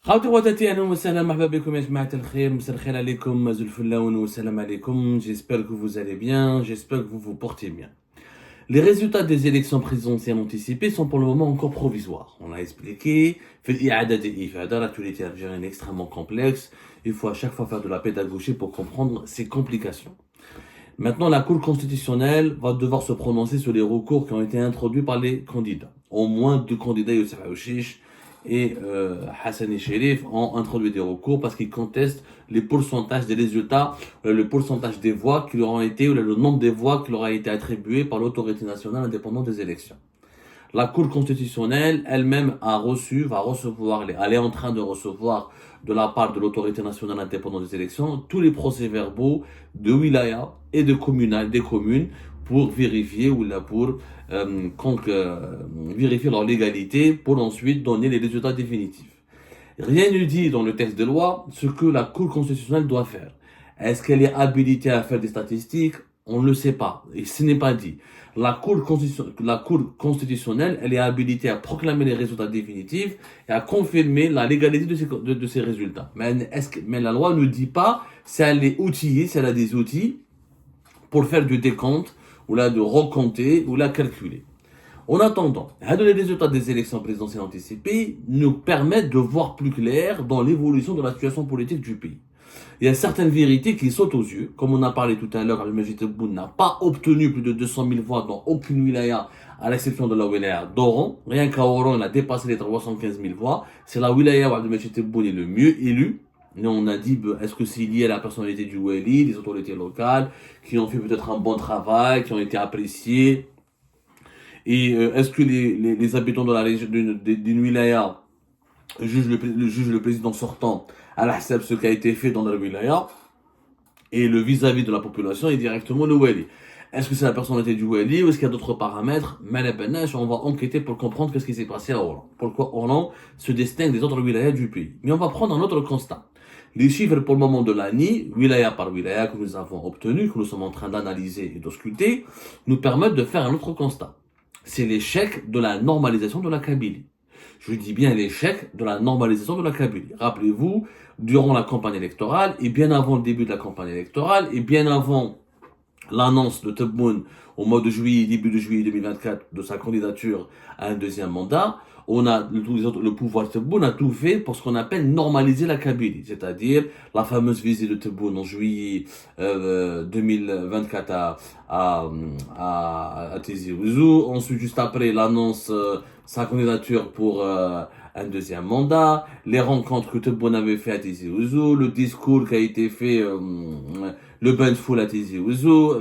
خاوتي خواتاتي اهلا وسهلا مرحبا بكم يا جماعة الخير مساء الخير عليكم زول الفلاون والسلام عليكم. J'espère que vous allez bien, j'espère que vous vous portez bien. Les résultats des élections présidentielles anticipées sont pour le moment encore provisoires. On l'a expliqué, fait l'IADA de l'IFADA, l'actualité algérienne est extrêmement complexe. Il faut à chaque fois faire de la pédagogie pour comprendre ces complications. Maintenant, la Cour constitutionnelle va devoir se prononcer sur les recours qui ont été introduits par les candidats. Au moins 2 candidats, Youssef Aouchiche et Hassani Chérif, ont introduit des recours parce qu'ils contestent les pourcentages des résultats, le pourcentage des voix qui leur ont été, ou le nombre des voix qui leur a été attribué par l'autorité nationale indépendante des élections. La Cour constitutionnelle elle-même elle est en train de recevoir de la part de l'autorité nationale indépendante des élections tous les procès-verbaux de wilaya et de des communes pour vérifier vérifier leur légalité pour ensuite donner les résultats définitifs. Rien ne dit dans le texte de loi ce que la Cour constitutionnelle doit faire. Est-ce qu'elle est habilitée à faire des statistiques? On ne le sait pas, et ce n'est pas dit. La Cour constitutionnelle, elle est habilitée à proclamer les résultats définitifs et à confirmer la légalité de ces résultats. Mais la loi ne dit pas si elle est outillée, si elle a des outils pour faire du décompte, ou là de recompter, ou là calculer. En attendant, les résultats des élections présidentielles anticipées nous permettent de voir plus clair dans l'évolution de la situation politique du pays. Il y a certaines vérités qui sautent aux yeux. Comme on a parlé tout à l'heure, Al-Majid Tebboune n'a pas obtenu plus de 200 000 voix dans aucune wilaya, à l'exception de la wilaya d'Oran. Rien qu'à Oran, il a dépassé les 315 000 voix. C'est la wilaya où Al-Majid Tebboune est le mieux élu. Et on a dit, est-ce que c'est lié à la personnalité du Wali, des autorités locales, qui ont fait peut-être un bon travail, qui ont été appréciés. Et est-ce que les habitants de la région d'une wilaya jugent le président sortant à la ce qui a été fait dans la wilaya, et le vis-à-vis de la population est directement le Wali. Est-ce que c'est la personnalité du Wali ou est-ce qu'il y a d'autres paramètres? Mais on va enquêter pour comprendre ce qui s'est passé à Oran. Pourquoi Oran se distingue des autres wilayas du pays. Mais on va prendre un autre constat. Les chiffres pour le moment de l'année, wilaya par wilaya, que nous avons obtenus, que nous sommes en train d'analyser et d'ausculter, nous permettent de faire un autre constat. C'est l'échec de la normalisation de la Kabylie. Je dis bien l'échec de la normalisation de la Kabylie. Rappelez-vous, durant la campagne électorale, et bien avant le début de la campagne électorale, et bien avant l'annonce de Tebboune au mois de juillet, début de juillet 2024, de sa candidature à un deuxième mandat, le pouvoir Tebboune a tout fait pour ce qu'on appelle normaliser la Kabylie, c'est-à-dire la fameuse visite de Tebboune en juillet 2024 à Tizi Ouzou, ensuite juste après l'annonce sa candidature pour un deuxième mandat, les rencontres que Tebboune avait fait à Tizi Ouzou, le discours qui a été fait, le bain de foule à Tizi Ouzou,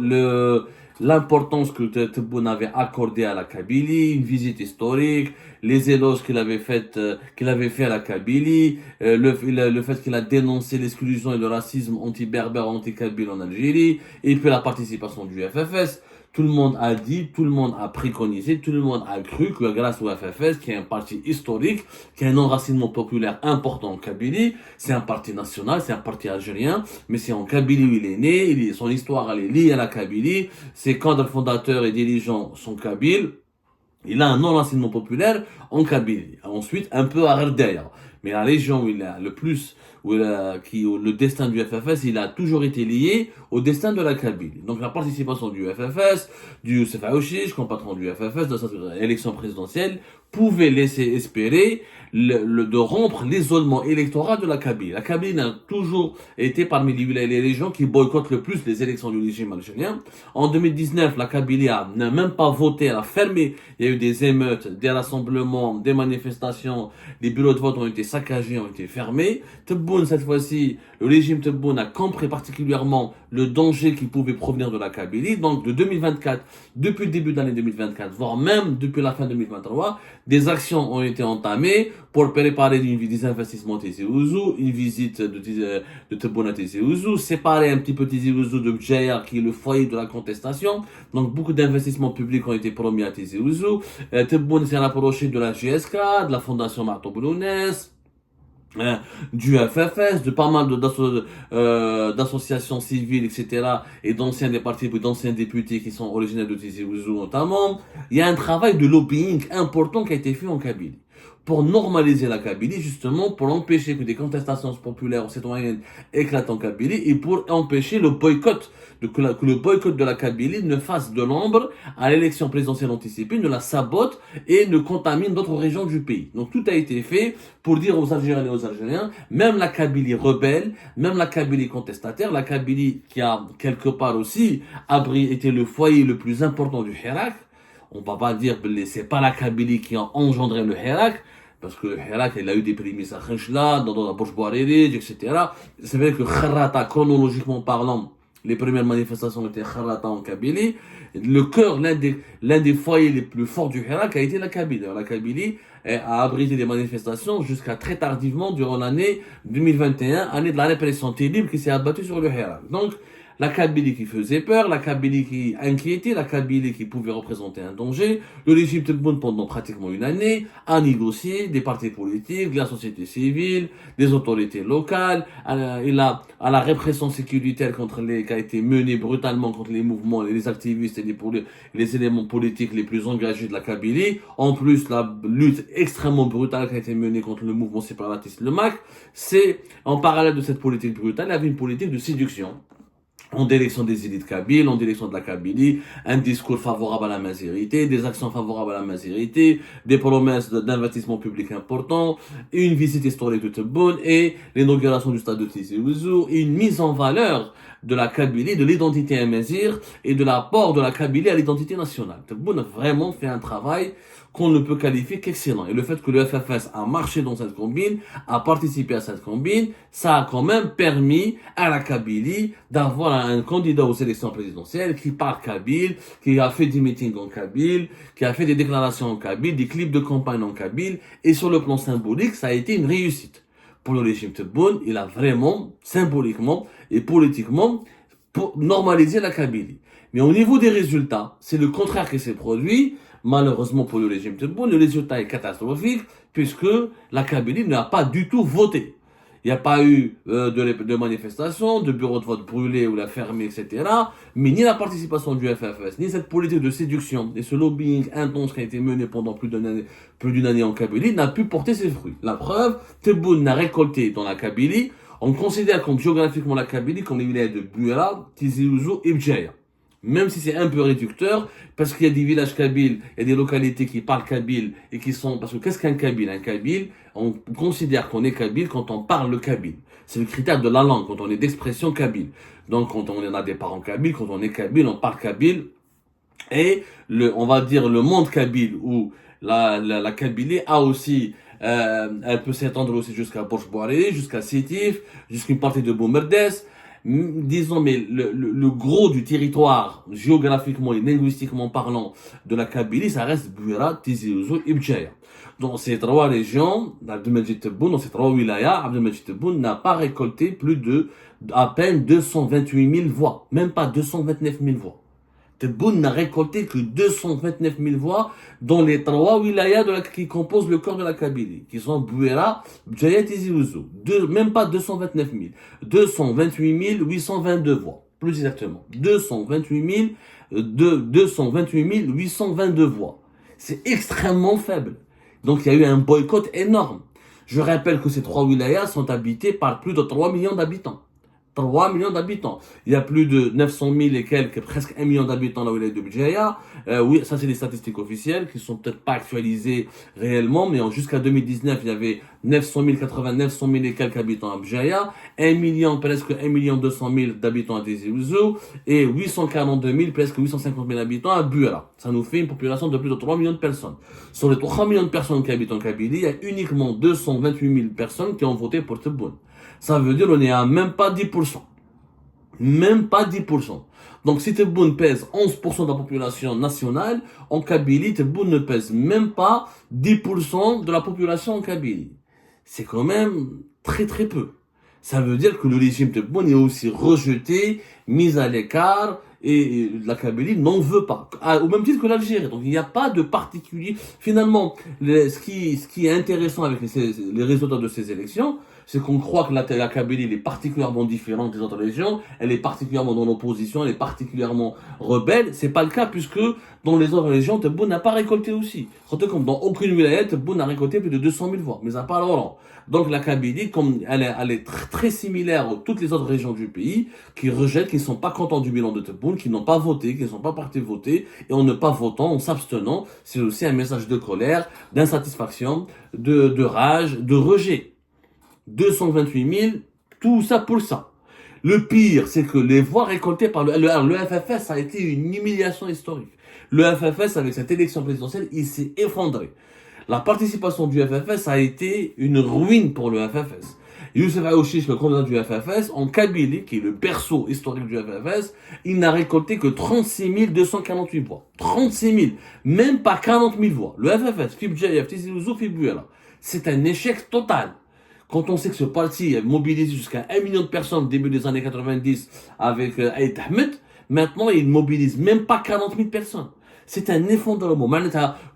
l'importance que Tebboune avait accordée à la Kabylie, une visite historique, les éloges qu'il avait fait à la Kabylie, le fait qu'il a dénoncé l'exclusion et le racisme anti-berbère, anti-kabyle en Algérie, et puis la participation du FFS. Tout le monde a dit, tout le monde a préconisé, tout le monde a cru que grâce au FFS, qui est un parti historique, qui a un enracinement populaire important en Kabylie, c'est un parti national, c'est un parti algérien, mais c'est en Kabylie où il est né, son histoire elle est liée à la Kabylie, ses cadres fondateurs et dirigeants sont kabyles, il a un enracinement populaire en Kabylie. Ensuite, un peu à Ardea. Mais la région où il a le plus, le destin du FFS, il a toujours été lié au destin de la Kabylie. Donc la participation du FFS, du Youssef Aouchiche, comme patron du FFS, dans cette élection présidentielle, pouvait laisser espérer de rompre l'isolement électoral de la Kabylie. La Kabylie a toujours été parmi les régions qui boycottent le plus les élections du régime algérien. En 2019, la Kabylie n'a même pas voté, elle a fermé. Il y a eu des émeutes, des rassemblements, des manifestations, les bureaux de vote ont été saccagés, ont été fermés. Tebboune, cette fois-ci, le régime Tebboune a compris particulièrement le danger qui pouvait provenir de la Kabylie. Donc, de 2024, depuis le début de l'année 2024, voire même depuis la fin 2023, des actions ont été entamées pour préparer des investissements à Tizi Ouzou, une visite de Tebboune à Tizi Ouzou, séparer un petit peu Tizi Ouzou de Bdjaya, qui est le foyer de la contestation. Donc, beaucoup d'investissements publics ont été promis à Tizi Ouzou. Tebboune s'est rapproché de la GSK, de la Fondation Marteau Boulounès, du FFS, de pas mal d'associations civiles, etc., et d'anciens des partis, d'anciens députés qui sont originaires de Tizi Ouzou notamment. Il y a un travail de lobbying important qui a été fait en Kabylie. pour normaliser la Kabylie, justement pour empêcher que des contestations populaires ou citoyennes éclatent en Kabylie et pour empêcher le boycott, que le boycott de la Kabylie ne fasse de l'ombre à l'élection présidentielle anticipée, ne la sabote et ne contamine d'autres régions du pays. Donc tout a été fait pour dire aux Algériens et aux Algériens, même la Kabylie rebelle, même la Kabylie contestataire, la Kabylie qui a quelque part aussi été le foyer le plus important du Hirak. On va pas dire que c'est pas la Kabylie qui a engendré le Hirak, parce que le Hirak, il a eu des prémices à Khenchla, dans la Bouche Bouariri, etc. C'est vrai que Kharrata, chronologiquement parlant, les premières manifestations étaient Kharrata en Kabylie. Le cœur, l'un des foyers les plus forts du Hirak a été la Kabylie. La Kabylie a abrité des manifestations jusqu'à très tardivement durant l'année 2021, année de la répression terrible qui s'est abattue sur le Hirak. Donc, la Kabylie qui faisait peur, la Kabylie qui inquiétait, la Kabylie qui pouvait représenter un danger. Le régime Tebboune, pendant pratiquement une année, a négocié des partis politiques, de la société civile, des autorités locales, à la répression sécuritaire qui a été menée brutalement contre les mouvements, les activistes et les éléments politiques les plus engagés de la Kabylie. En plus, la lutte extrêmement brutale qui a été menée contre le mouvement séparatiste, le MAC. C'est, en parallèle de cette politique brutale, il y avait une politique de séduction. En direction des élites kabyles, en direction de la Kabylie, un discours favorable à la mazérité, des actions favorables à la mazérité, des promesses d'investissement public importants, une visite historique de Tebboune et l'inauguration du stade de Tizi Ouzou, et une mise en valeur de la Kabylie, de l'identité amazigh et de l'apport de la Kabylie à l'identité nationale. Tebboune a vraiment fait un travail qu'on ne peut qualifier qu'excellent. Et le fait que le FFS a marché dans cette combine, a participé à cette combine, ça a quand même permis à la Kabylie d'avoir un candidat aux élections présidentielles qui parle kabyle, qui a fait des meetings en kabyle, qui a fait des déclarations en kabyle, des clips de campagne en kabyle. Et sur le plan symbolique, ça a été une réussite. Pour le régime Tebboune, il a vraiment, symboliquement et politiquement, pour normaliser la Kabylie. Mais au niveau des résultats, c'est le contraire qui s'est produit. Malheureusement pour le régime Tebboune, le résultat est catastrophique puisque la Kabylie n'a pas du tout voté. Il n'y a pas eu de manifestations, de bureaux de vote brûlés ou la fermés, etc. Mais ni la participation du FFS, ni cette politique de séduction et ce lobbying intense qui a été mené pendant plus d'une année en Kabylie n'a pu porter ses fruits. La preuve, Tebboune n'a récolté dans la Kabylie, on considère comme géographiquement la Kabylie comme les villages de Bouera, Tizi Ouzou et Bdjaya. Même si c'est un peu réducteur, parce qu'il y a des villages kabyles, il y a des localités qui parlent kabyle et qui sont, parce que qu'est-ce qu'un kabyle? Un kabyle, on considère qu'on est kabyle quand on parle le kabyle. C'est le critère de la langue, quand on est d'expression kabyle. Donc, quand on a des parents kabyles, quand on est kabyle, on parle kabyle. Et on va dire le monde kabyle ou la Kabylie a aussi, elle peut s'étendre aussi jusqu'à Borj-Bouariri, jusqu'à Sétif, jusqu'à une partie de Boumerdes. Disons, mais le gros du territoire, géographiquement et linguistiquement parlant, de la Kabylie, ça reste Bouera, Tizi Ouzou et Bdjaya. Dans ces trois régions, Abdelmajid Tebboune, dans ces trois wilayas, Abdelmajid Tebboune n'a pas récolté plus de, à peine 228 000 voix. Même pas 229 000 voix. Tebboune n'a récolté que 229 000 voix dans les trois wilayas qui composent le corps de la Kabylie, qui sont Bouera, Bdjaya et Tizi Ouzou. Même pas 229 000. 228 822 voix. Plus exactement. 228 822 voix. C'est extrêmement faible. Donc il y a eu un boycott énorme. Je rappelle que ces trois wilayas sont habités par plus de 3 millions d'habitants. 3 millions d'habitants. Il y a plus de 900 000 et quelques, presque 1 million d'habitants dans la wilaya de Bdjaya. Oui, ça c'est des statistiques officielles qui sont peut-être pas actualisées réellement, mais jusqu'à 2019, il y avait 900 000 et quelques habitants à Bdjaya, 1 million, presque 1 million 200 000 d'habitants à Tizi Ouzou, et 842 000, presque 850 000 habitants à Bouera. Ça nous fait une population de plus de 3 millions de personnes. Sur les 3 millions de personnes qui habitent en Kabylie, il y a uniquement 228 000 personnes qui ont voté pour Tebboune. Ça veut dire qu'on est à même pas 10%. Même pas 10%. Donc si Tebboune pèse 11% de la population nationale, en Kabylie, Tebboune ne pèse même pas 10% de la population en Kabylie. C'est quand même très très peu. Ça veut dire que le régime Tebboune est aussi rejeté, mis à l'écart, et la Kabylie n'en veut pas, au même titre que l'Algérie. Donc il n'y a pas de particulier. Finalement, ce qui est intéressant avec les résultats de ces élections, c'est qu'on croit que la Kabylie elle est particulièrement différente des autres régions, elle est particulièrement dans l'opposition, elle est particulièrement rebelle. C'est pas le cas puisque dans les autres régions, Tebboune n'a pas récolté aussi. Comme dans aucune wilaya, Tebboune a récolté plus de 200 000 voix, mais à part l'Oran. Donc la Kabylie, comme elle est très similaire à toutes les autres régions du pays, qui rejettent, qui ne sont pas contents du bilan de Tebboune, qui n'ont pas voté, qui ne sont pas partis voter, et en ne pas votant, en s'abstenant, c'est aussi un message de colère, d'insatisfaction, de rage, de rejet. 228 000, tout ça pour ça. Le pire, c'est que les voix récoltées par le FFS a été une humiliation historique. Le FFS, avec cette élection présidentielle, il s'est effondré. La participation du FFS a été une ruine pour le FFS. Youssef Aouchiche, le candidat du FFS, en Kabylie, qui est le berceau historique du FFS, il n'a récolté que 36 248 voix. 36 000, même pas 40 000 voix. Le FFS, Fibjaïef, Tizi Ouzou, Fibouela, c'est un échec total. Quand on sait que ce parti a mobilisé jusqu'à 1 million de personnes au début des années 90 avec Aït Ahmed, maintenant il mobilise même pas 40 000 personnes. C'est un effondrement.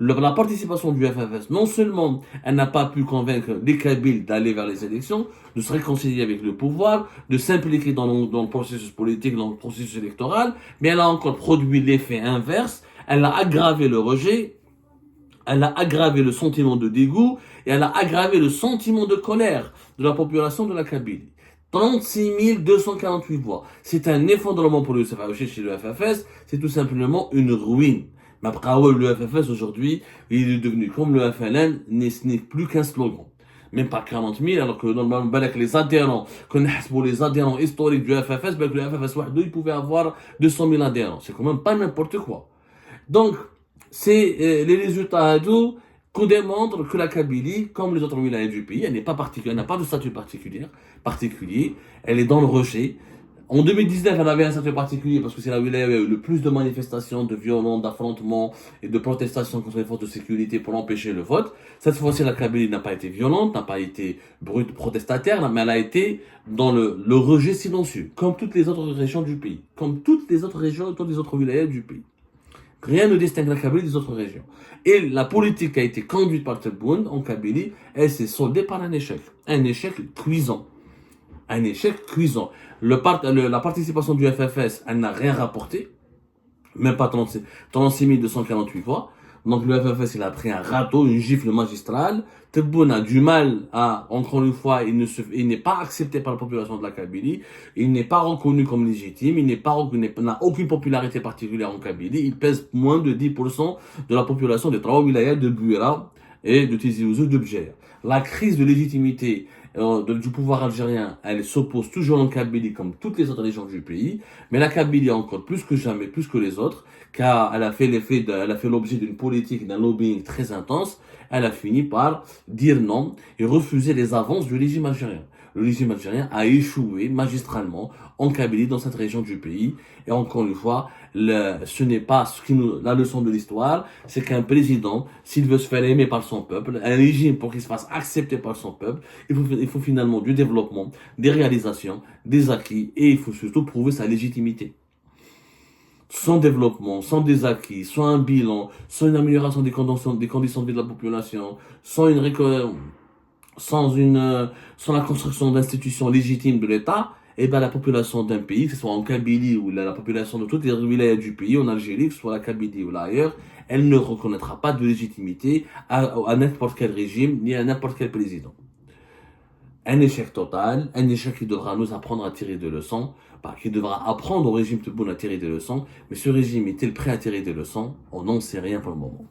La participation du FFS, non seulement elle n'a pas pu convaincre les Kabyles d'aller vers les élections, de se réconcilier avec le pouvoir, de s'impliquer dans le processus politique, dans le processus électoral, mais elle a encore produit l'effet inverse. Elle a aggravé le rejet, elle a aggravé le sentiment de dégoût et elle a aggravé le sentiment de colère de la population de la Kabylie. 36 248 voix. C'est un effondrement pour le Youssef Aouchiche et le FFS, c'est tout simplement une ruine. Mais après, le FFS aujourd'hui, il est devenu comme le FLN, ce n'est plus qu'un slogan. Même pas 40 000, alors que normalement, les adhérents, pour les adhérents historiques du FFS, le FFS, il pouvait avoir 200 000 adhérents. C'est quand même pas n'importe quoi. Donc, c'est les résultats qu'on démontre que la Kabylie, comme les autres wilayas du pays, elle n'est pas particulière, elle n'a pas de statut particulier, elle est dans le rejet. En 2019, elle avait un statut particulier parce que c'est la wilaya où il y a eu le plus de manifestations, de violences, d'affrontements et de protestations contre les forces de sécurité pour empêcher le vote. Cette fois-ci, la Kabylie n'a pas été violente, n'a pas été brute, protestataire, mais elle a été dans le rejet silencieux, comme toutes les autres régions du pays, comme toutes les autres régions, toutes les autres wilayas du pays. Rien ne distingue la Kabylie des autres régions. Et la politique qui a été conduite par Tebboune en Kabylie, elle s'est soldée par un échec. Un échec cuisant. Un échec cuisant. La participation du FFS, elle n'a rien rapporté. Même pas 36 248 voix. Donc le FFS, il a pris un râteau, une gifle magistrale. Tebboune a du mal à, encore une fois, il n'est pas accepté par la population de la Kabylie. Il n'est pas reconnu comme légitime. Il n'a aucune popularité particulière en Kabylie. Il pèse moins de 10% de la population des trois wilayas de Bouira et de Tizi Ouzou de Bjer. La crise de légitimité du pouvoir algérien, elle s'oppose toujours en Kabylie comme toutes les autres régions du pays, mais la Kabylie encore plus que jamais, plus que les autres, car elle a fait l'objet d'une politique, d'un lobbying très intense. Elle a fini par dire non et refuser les avances du régime algérien. Le régime algérien a échoué magistralement en Kabylie, dans cette région du pays. Et encore une fois, ce n'est pas la leçon de l'histoire, c'est qu'un président, s'il veut se faire aimer par son peuple, un régime pour qu'il se fasse accepter par son peuple, il faut finalement du développement, des réalisations, des acquis, et il faut surtout prouver sa légitimité. Sans développement, sans des acquis, sans un bilan, sans une amélioration des conditions de vie de la population, sans la construction d'institutions légitimes de l'État, et ben la population d'un pays, que ce soit en Kabylie ou la population de toutes les wilayas du pays, en Algérie, que ce soit la Kabylie ou là ailleurs, elle ne reconnaîtra pas de légitimité à n'importe quel régime, ni à n'importe quel président. Un échec total, un échec qui devra nous apprendre à tirer des leçons, qui devra apprendre au régime Tebboune à tirer des leçons, mais ce régime est-il prêt à tirer des leçons? On n'en sait rien pour le moment.